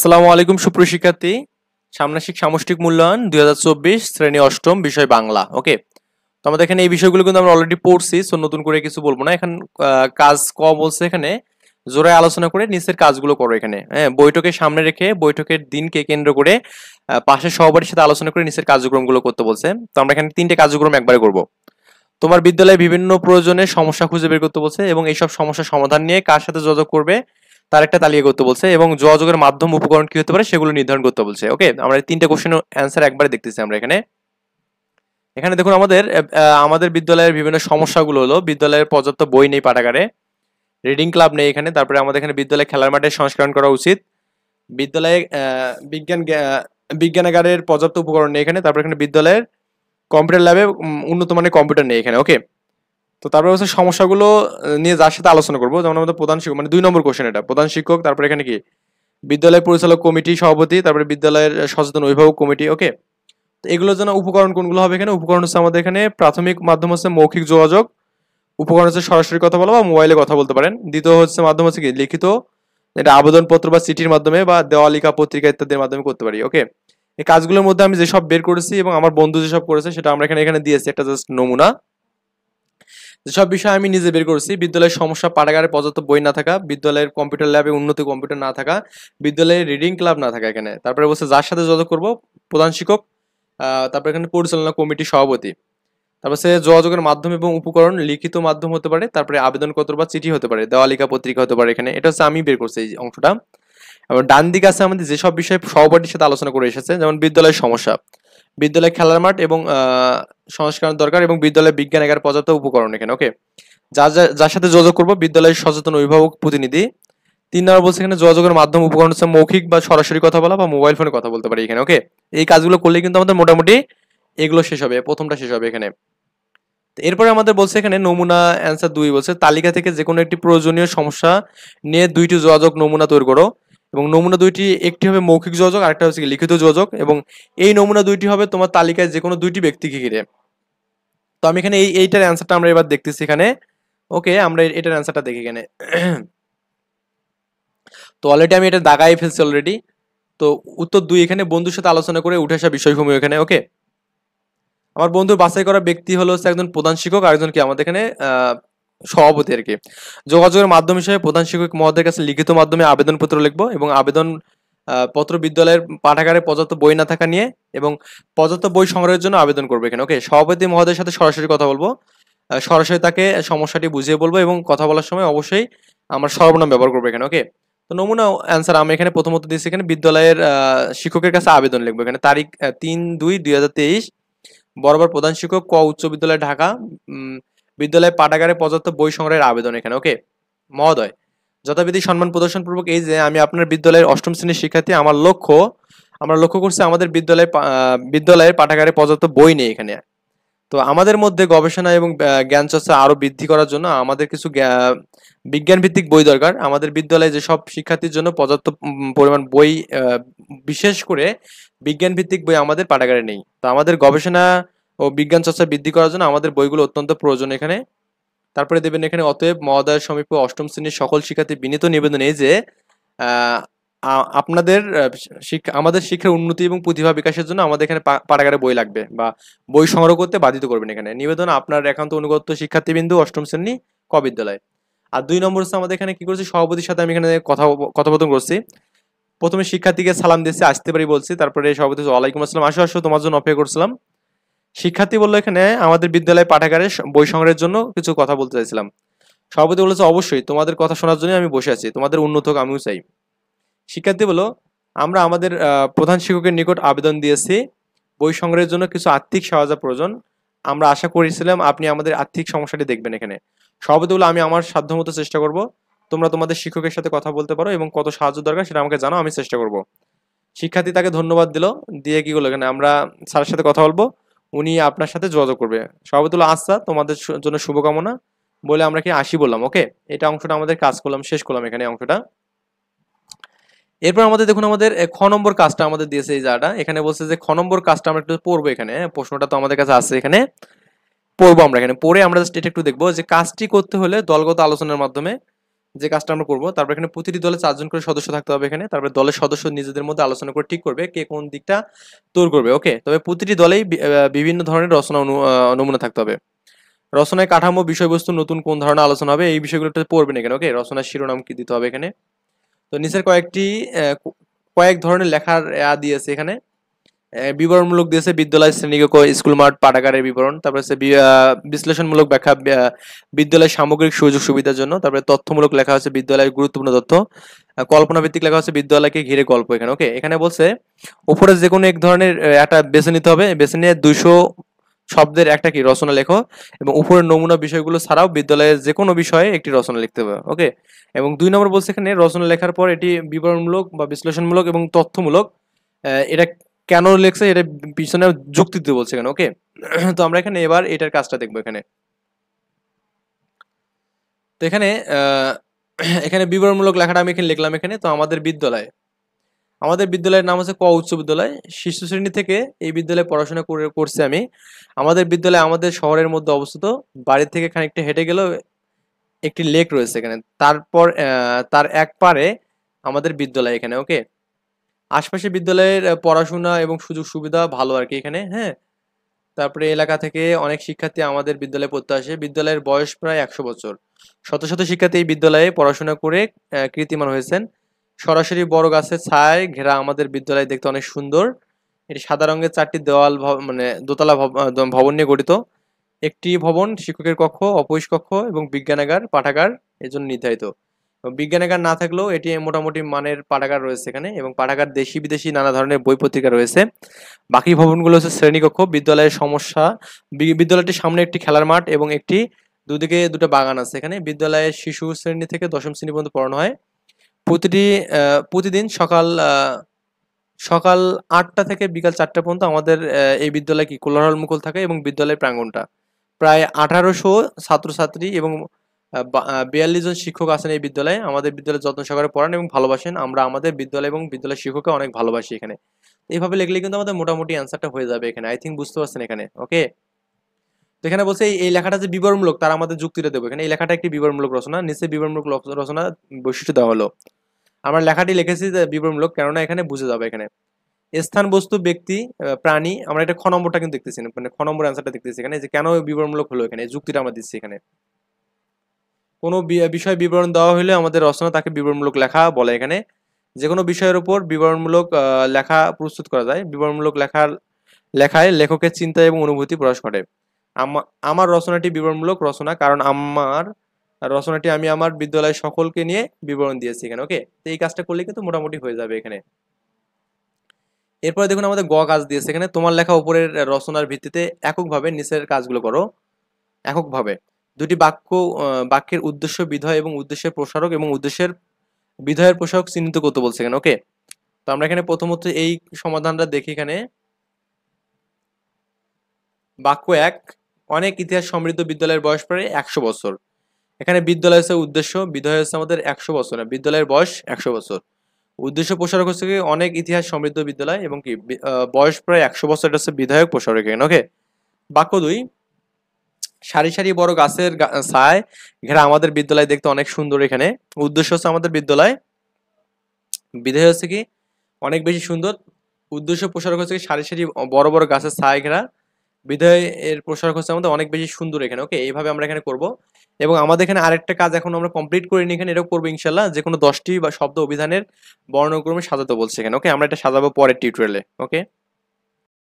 আসসালামু আলাইকুম সুপ্রিয় শিক্ষার্থী। ষান্মাসিক সামষ্টিক মূল্যায়ন 2024 শ্রেণী অষ্টম, বিষয় বাংলা। ওকে, তো আমাদের এখানে এই বিষয়গুলো কিন্তু আমরা অলরেডি পড়ছি, সো নতুন করে কিছু বলবো না। এখন কাজ ক বলছে, এখানে জোরে আলোচনা করে নিচের কাজগুলো করো। এখানে হ্যাঁ, বৈঠকের সামনে রেখে বৈঠকের দিনকে কেন্দ্র করে পাশের সহপাঠীর সাথে আলোচনা করে নিচের কার্যক্রমগুলো করতে বলছে। তো আমরা এখানে 3টে কার্যক্রম একবারে করব। তোমার বিদ্যালয়ে বিভিন্ন প্রয়োজনে সমস্যা খুঁজে বের করতে বলছে এবং এইসব সমস্যার সমাধান নিয়ে কার সাথে যোগাযোগ করবে তার একটা তালিকা করতে বলছে এবং যোগাযোগের মাধ্যম উপকরণ কি হতে পারে সেগুলো নির্ধারণ করতে বলছে। ওকে, আমরা এই 3টে কোশ্চেনের অ্যান্সার একবারে দেখতেছি আমরা এখানে। এখানে দেখুন আমাদের বিদ্যালয়ের বিভিন্ন সমস্যাগুলো হলো বিদ্যালয়ের পর্যাপ্ত বই নেই পাঠাগারে, রিডিং ক্লাব নেই এখানে, তারপরে আমাদের এখানে বিদ্যালয়ে খেলার মাঠে সংস্করণ করা উচিত, বিদ্যালয়ে বিজ্ঞানাগারের পর্যাপ্ত উপকরণ নেই এখানে, তারপরে এখানে বিদ্যালয়ের কম্পিউটার ল্যাবে উন্নত মানের কম্পিউটার নেই এখানে। ওকে, তো তারপরে হচ্ছে সমস্যাগুলো নিয়ে যার সাথে আলোচনা করবো, যেমন আমাদের প্রধান শিক্ষক, মানে 2 নম্বর কোশ্চেন এটা, প্রধান শিক্ষক, তারপরে এখানে কি বিদ্যালয় পরিচালক কমিটি সভাপতি, তারপরে বিদ্যালয়ের সচেতন অভিভাবক কমিটি। ওকে, তো এগুলোর জন্য উপকরণ কোনগুলো হবে? এখানে উপকরণ হচ্ছে আমাদের এখানে প্রাথমিক মাধ্যম হচ্ছে মৌখিক যোগাযোগ, উপকরণ হচ্ছে সরাসরি কথা বলা বা মোবাইলে কথা বলতে পারেন। দ্বিতীয় হচ্ছে মাধ্যম হচ্ছে কি লিখিত, এটা আবেদনপত্র বা চিঠির মাধ্যমে বা দেওয়ালিকা পত্রিকা ইত্যাদির মাধ্যমে করতে পারি। ওকে, এই কাজগুলোর মধ্যে আমি যেসব বের করেছি এবং আমার বন্ধু যেসব করেছে সেটা আমরা এখানে দিয়েছি একটা জাস্ট নমুনা। যেসব বিষয় আমি নিজে বের করেছি: বিদ্যালয়ের সমস্যা, পাঠাগারে পর্যাপ্ত বই না থাকা, বিদ্যালয়ের কম্পিউটার ল্যাবে উন্নত কম্পিউটার না থাকা, বিদ্যালয়ের রিডিং ক্লাব না থাকা এখানে, তারপরে বলছে যার সাথে যোগাযোগ করব প্রধান শিক্ষক, তারপরে এখানে পরিচালনা কমিটি সভাপতি, তারপর সে যোগাযোগের মাধ্যম এবং উপকরণ লিখিত মাধ্যম হতে পারে, তারপরে আবেদনপত্র বা চিঠি হতে পারে, দেওয়ালিকা পত্রিকা হতে পারে এখানে। এটা হচ্ছে আমি বের করছি এই অংশটা। এবং ডান দিকে আছে আমাদের যেসব বিষয় সহপাঠীর সাথে আলোচনা করে এসেছে, যেমন বিদ্যালয়ের সমস্যা, বিদ্যালয় খেলার মাঠ এবং সংস্কার দরকার এবং বিদ্যালয় বিজ্ঞানাগার পর্যাপ্ত উপকরণ এখানে। ওকে, যার সাথে যোগাযোগ করবো বিদ্যালয়ের সচেতন অভিভাবক প্রতিনিধি। 3 নম্বর বলছে এখানে যোগাযোগের মাধ্যম উপকরণ হচ্ছে মৌখিক বা সরাসরি কথা বলা বা মোবাইল ফোনে কথা বলতে পারি এখানে। ওকে, এই কাজগুলো করলে কিন্তু আমাদের মোটামুটি এগুলো শেষ হবে, প্রথমটা শেষ হবে এখানে। এরপরে আমাদের বলছে এখানে নমুনা অ্যান্সার 2 বলছে তালিকা থেকে যে কোনো একটি প্রয়োজনীয় সমস্যা নিয়ে 2টি যোগাযোগ নমুনা তৈরি করো এবং নমুনা 2টি, একটি হবে মৌখিক যোগাযোগ, আরেকটা হচ্ছে লিখিত যোগাযোগ, এবং এই নমুনা 2টি হবে তোমার তালিকায় যে কোনো 2টি ব্যক্তিকে ঘিরে। তো আমি এখানে এইটার অ্যান্সারটা আমরা এবার দেখতেছি এখানে। ওকে, আমরা এটার অ্যান্সারটা দেখি এখানে। তো অলরেডি আমি এটা দাগাই ফেলছি অলরেডি। তো উত্তর 2 এখানে বন্ধুর সাথে আলোচনা করে উঠে আসা বিষয়সমূহ এখানে। ওকে, আমার বন্ধুর বাছাই করা ব্যক্তি হলো হচ্ছে একজন প্রধান শিক্ষক আর একজন কি আমাদের এখানে সভাপতি আর কি। যোগাযোগের মাধ্যম হিসেবে প্রধান শিক্ষক মহোদয়ের কাছে লিখিত মাধ্যমে আবেদনপত্র লিখবো এবং আবেদন পত্র বিদ্যালয়ের পাঠাগারে পর্যাপ্ত বই না থাকা নিয়ে এবং পর্যাপ্ত বই সংগ্রহের জন্য আবেদন করবো এখানে। ওকে, সভাপতি মহোদয়ের সাথে সরাসরি কথা বলবো, সরাসরি তাকে সমস্যাটি বুঝিয়ে বলবো এবং কথা বলার সময় অবশ্যই আমার সর্বনাম ব্যবহার করবো এখানে। ওকে, তো নমুনা অ্যান্সার আমি এখানে প্রথমত দিচ্ছি এখানে বিদ্যালয়ের শিক্ষকের কাছে আবেদন লিখবো এখানে, তারিখ 3/2/2023, বরাবর প্রধান শিক্ষক ক উচ্চ বিদ্যালয় ঢাকা, বিদ্যালয় পাঠাগারে পর্যাপ্ত বই সংগ্রহের আবেদন এখানে। ওকে, মহোদয় যথাবিধি সম্মান প্রদর্শন পূর্বক এই যে আমি আপনার বিদ্যালয়ের অষ্টম শ্রেণীর শিক্ষার্থী, আমরা লক্ষ্য করছি আমাদের বিদ্যালয়ের পাঠাগারে পর্যাপ্ত বই নেই এখানে। তো আমাদের মধ্যে গবেষণা এবং জ্ঞান চর্চা আরো বৃদ্ধি করার জন্য আমাদের কিছু বিজ্ঞান ভিত্তিক বই দরকার। আমাদের বিদ্যালয়ে যেসব শিক্ষার্থীর জন্য পর্যাপ্ত পরিমাণ বই, বিশেষ করে বিজ্ঞান ভিত্তিক বই আমাদের পাঠাগারে নেই। তো আমাদের গবেষণা ও বিজ্ঞান চর্চা বৃদ্ধি করার জন্য আমাদের বইগুলো অত্যন্ত প্রয়োজন এখানে। তারপরে দেবেন এখানে অতএব মহোদয়ের সমীপে অষ্টম শ্রেণীর সকল শিক্ষার্থী বিনীত নিবেদন এই যে আপনাদের আমাদের শিক্ষার উন্নতি এবং প্রতিভা বিকাশের জন্য আমাদের এখানে পাঠাগারে বই লাগবে বা বই সংগ্রহ করতে বাধিত করবেন এখানে। নিবেদন আপনার একান্ত অনুগত শিক্ষার্থীবৃন্দু অষ্টম শ্রেণী ক বিদ্যালয়। আর 2 নম্বর হচ্ছে আমাদের এখানে কি করছি, সভাপতির সাথে আমি এখানে কথোপকথন করছি। প্রথমে শিক্ষার্থীকে সালাম দিয়েছি, আসতে পারি বলছি, তারপরে সভাপতি ওয়ালাইকুম আসসালাম, আসো আসো তোমার জন্য অপেক্ষা করছিলাম। শিক্ষার্থী বললো এখানে আমাদের বিদ্যালয় পাঠাগারে বই সংগ্রহের জন্য কিছু কথা বলতে চাইছিলাম। সভাপতি বলেছে অবশ্যই, তোমাদের কথা শোনার জন্য আমি বসে আছি, তোমাদের উন্নত হোক আমিও চাই। শিক্ষার্থী বলো আমরা আমাদের প্রধান শিক্ষকের নিকট আবেদন দিয়েছি, বই সংগ্রহের জন্য কিছু আর্থিক সহায়তা প্রয়োজন, আমরা আশা করেছিলাম আপনি আমাদের আর্থিক সমস্যাটি দেখবেন এখানে। সভাপতি বলো আমি আমার সাধ্যমতো চেষ্টা করব, তোমরা তোমাদের শিক্ষকের সাথে কথা বলতে পারো এবং কত সাহায্য দরকার সেটা আমাকে জানাও, আমি চেষ্টা করব। শিক্ষার্থী তাকে ধন্যবাদ দিল, দিয়ে কি করলো এখানে আমরা স্যারের সাথে কথা বলবো, উনি আপনার সাথে যোগাযোগ করবে। সভাপতি বলো আচ্ছা, তোমাদের জন্য শুভকামনা বলে আমরা কি আসি বললাম। ওকে, এটা অংশটা আমাদের কাজ করলাম, শেষ করলাম এখানে অংশটা। এরপর আমাদের দেখুন আমাদের খ নম্বর কাজটা আমাদের দিয়েছে এই জায়গাটা, এখানে বলছে যে খ নম্বর কাজটা আমরা একটু পড়বো এখানে, প্রশ্নটা তো আমাদের কাছে আছে এখানে, পড়বো আমরা এখানে, পড়ে আমরা জাস্ট এটা একটু দেখবো যে কাজটি করতে হলে দলগত আলোচনার মাধ্যমে যে কাজটা আমরা করবো, তারপর এখানে প্রতিটি দলে 4 জন করে সদস্য থাকতে হবে এখানে। তারপরে দলের সদস্য নিজেদের মধ্যে আলোচনা করে ঠিক করবে কে কোন দিকটা তৈরি করবে। ওকে, তবে প্রতিটি দলেই বিভিন্ন ধরনের রচনা নমুনা থাকতে হবে। রচনায় কাঠামো, বিষয়বস্তু, নতুন কোন ধরনের আলোচনা হবে এই বিষয়গুলো পড়বেন এখানে। ওকে, রচনার শিরোনাম কি দিতে হবে এখানে। তো নিচের কয়েক ধরনের লেখার দিয়েছে এখানে। বিবরণমূলক দিয়েছে বিদ্যালয়, শ্রেণীকক্ষ, স্কুল মাঠ, পাঠাগারের বিবরণ। তারপরে হচ্ছে বিশ্লেষণমূলক ব্যাখ্যা বিদ্যালয়ের সামগ্রিক সুযোগ সুবিধার জন্য। তারপরে তথ্যমূলক লেখা হচ্ছে বিদ্যালয়ের গুরুত্বপূর্ণ তথ্য। কল্পনা ভিত্তিক লেখা হচ্ছে বিদ্যালয়কে ঘিরে গল্প এখানে। ওকে, এখানে বলছে উপরে যে কোনো এক ধরনের একটা বেছে নিতে হবে, বেছে নিয়ে 200 শব্দের একটা কি রচনা লেখো, এবং উপরের নমুনা বিষয়গুলো ছাড়াও বিদ্যালয়ের যে কোনো বিষয়ে একটি রচনা লিখতে হবে। ওকে, এবং 2 নম্বর বলছে এখানে রচনা লেখার পর এটি বিবরণমূলক বা বিশ্লেষণমূলক এবং তথ্যমূলক। এটা কেন লেখছে এটা পিছনে যুক্তি দিতে বলছে এখানে। ওকে, তো আমরা এখানে এবার এটার কাজটা দেখবো এখানে। তো এখানে এখানে বিবরণমূলক লেখাটা আমি এখানে লিখলাম এখানে। তো আমাদের বিদ্যালয়ের নাম হচ্ছে ক উচ্চ বিদ্যালয়। শিশু শ্রেণী থেকে এই বিদ্যালয়ে পড়াশোনা করছি আমি। আমাদের বিদ্যালয় আমাদের শহরের মধ্যে অবস্থিত। বাড়ি থেকে খানিকটা হেঁটে গেলেও একটি লেক রয়েছে এখানে। তারপর তার এক পারে আমাদের বিদ্যালয় এখানে। ওকে, আশপাশে বিদ্যালয়ের পড়াশোনা এবং সুযোগ সুবিধা ভালো আর কি এখানে। হ্যাঁ, তারপরে এলাকা থেকে অনেক শিক্ষার্থী আমাদের বিদ্যালয়ে পড়তে আসে। বিদ্যালয়ের বয়স প্রায় 100 বছর। শত শত শিক্ষার্থী এই বিদ্যালয়ে পড়াশোনা করে কীর্তিমান হয়েছেন। সরাসরি বড় গাছের ছায়ায় ঘেরা আমাদের বিদ্যালয় দেখতে অনেক সুন্দর। এটি সাদা রঙের 4টি দেওয়াল মানে দোতলা ভবন নিয়ে গঠিত। একটি ভবন শিক্ষকের কক্ষ, অফিস কক্ষ এবং বিজ্ঞানাগার, পাঠাগার এর জন্য নির্ধারিত। বিজ্ঞানাগার না থাকলেও এটি মোটামুটি মানের পাঠাগার রয়েছে এখানে, এবং পাঠাগার দেশি বিদেশি নানা ধরনের বই পত্রিকা রয়েছে। বাকি ভবনগুলো হচ্ছে শ্রেণীকক্ষ। বিদ্যালয়টির সামনে একটি খেলার মাঠ এবং একটি দুদিকে দুটো বাগান আছে এখানে। বিদ্যালয়ের শিশু শ্রেণী থেকে 10ম শ্রেণী পর্যন্ত পড়ানো হয়। প্রতিদিন সকাল 8টা থেকে বিকাল 4টা পর্যন্ত আমাদের এই বিদ্যালয় কি কোলাহল মুখর থাকে, এবং বিদ্যালয়ের প্রাঙ্গণটা প্রায় 1800 ছাত্রছাত্রী এবং 42 জন শিক্ষক আছেন এই বিদ্যালয়ে। আমাদের বিদ্যালয়ে যত্ন সহকারে পড়ান এবং ভালোবাসেন। আমরা আমাদের বিদ্যালয় এবং বিদ্যালয়ের শিক্ষককে অনেক ভালোবাসি এখানে। এইভাবে লিখলে কিন্তু আমাদের মোটামুটি অ্যান্সারটা হয়ে যাবে এখানে। আই থিঙ্ক বুঝতে পারছেন এখানে। ওকে, তো এখানে বলছে এই লেখাটা যে বিবরণমূলক তার আমাদের যুক্তিটা দেবো এখানে। এই লেখাটা একটি বিবরণমূলক রচনা। নিচে বিবরণমূলক রচনা বৈশিষ্ট্য দেওয়া হলো। আমরা লেখাটি লিখেছি যে বিবরণমূলক, কেননা এখানে বুঝে যাবে এখানে। স্থান, বস্তু, ব্যক্তি, প্রাণী। আমরা এটা খ নম্বরটা কিন্তু দেখতেছি, মানে খ নম্বর অ্যান্সারটা দেখতেছি এখানে, যে কেন বিবরণমূলক হলো এখানে, যুক্তিটা আমরা দিচ্ছি এখানে। কোনো বিষয় বিবরণ দেওয়া হলে আমাদের রচনা তাকে বিবরণমূলক লেখা বলে এখানে। যে কোনো বিষয়ের উপর বিবরণমূলক লেখা প্রস্তুত করা যায়। বিবরণমূলক লেখায় লেখকের চিন্তা এবং অনুভূতি প্রকাশ করে। আমার রচনাটি বিবরণমূলক রচনা, কারণ আমার রচনাটি আমি আমার বিদ্যালয়ের সকলকে নিয়ে বিবরণ দিয়েছি এখানে। ওকে, তো এই কাজটা করলে কিন্তু মোটামুটি হয়ে যাবে এখানে। এরপরে দেখুন আমাদের গ কাজ দিয়েছে এখানে। তোমার লেখা উপরের রচনার ভিত্তিতে এককভাবে নিচের কাজগুলো করো। এককভাবে দুটি বাক্যের উদ্দেশ্য, বিধেয় এবং উদ্দেশ্যের প্রসারক এবং বিধেয়ের প্রসারক চিহ্নিত করতে বলছে এখানে। ওকে, তো আমরা এখানে প্রথমত এই সমাধানটা দেখি এখানে। বাক্য 1, অনেক ইতিহাস সমৃদ্ধ বিদ্যালয়ের বয়স প্রায় 100 বছর। এখানে বিদ্যালয় হচ্ছে উদ্দেশ্য, বিধেয় হচ্ছে আমাদের 100 বছর, বিদ্যালয়ের বয়স 100 বছর। উদ্দেশ্য প্রসারক হচ্ছে কি অনেক ইতিহাস সমৃদ্ধ বিদ্যালয়, এবং কি বয়স প্রায় 100 বছর, এটা হচ্ছে বিধায়ক প্রসারক এখানে। ওকে, বাক্য 2, সারি সারি বড় গাছের ছায় ঘেরা আমাদের বিদ্যালয় দেখতে অনেক সুন্দর। এখানে উদ্দেশ্য হচ্ছে আমাদের বিদ্যালয়, বিধেয় হচ্ছে কি অনেক বেশি সুন্দর। উদ্দেশ্য প্রসারক হচ্ছে কি সারি সারি বড় বড় গাছের ছায় ঘেরা। বিধেয় এর প্রসারক হচ্ছে আমাদের অনেক বেশি সুন্দর এখানে। ওকে, এইভাবে আমরা এখানে করব। এবং আমাদের এখানে আরেকটা কাজ এখন আমরা কমপ্লিট করিনি এখানে, এটাও করবো ইনশাল্লাহ। যে কোনো 10টি বা শব্দ অভিধানের বর্ণক্রমে সাজাতে বলছে এখানে। ওকে, আমরা এটা সাজাবো পরের টিউটোরিয়ালে। ওকে।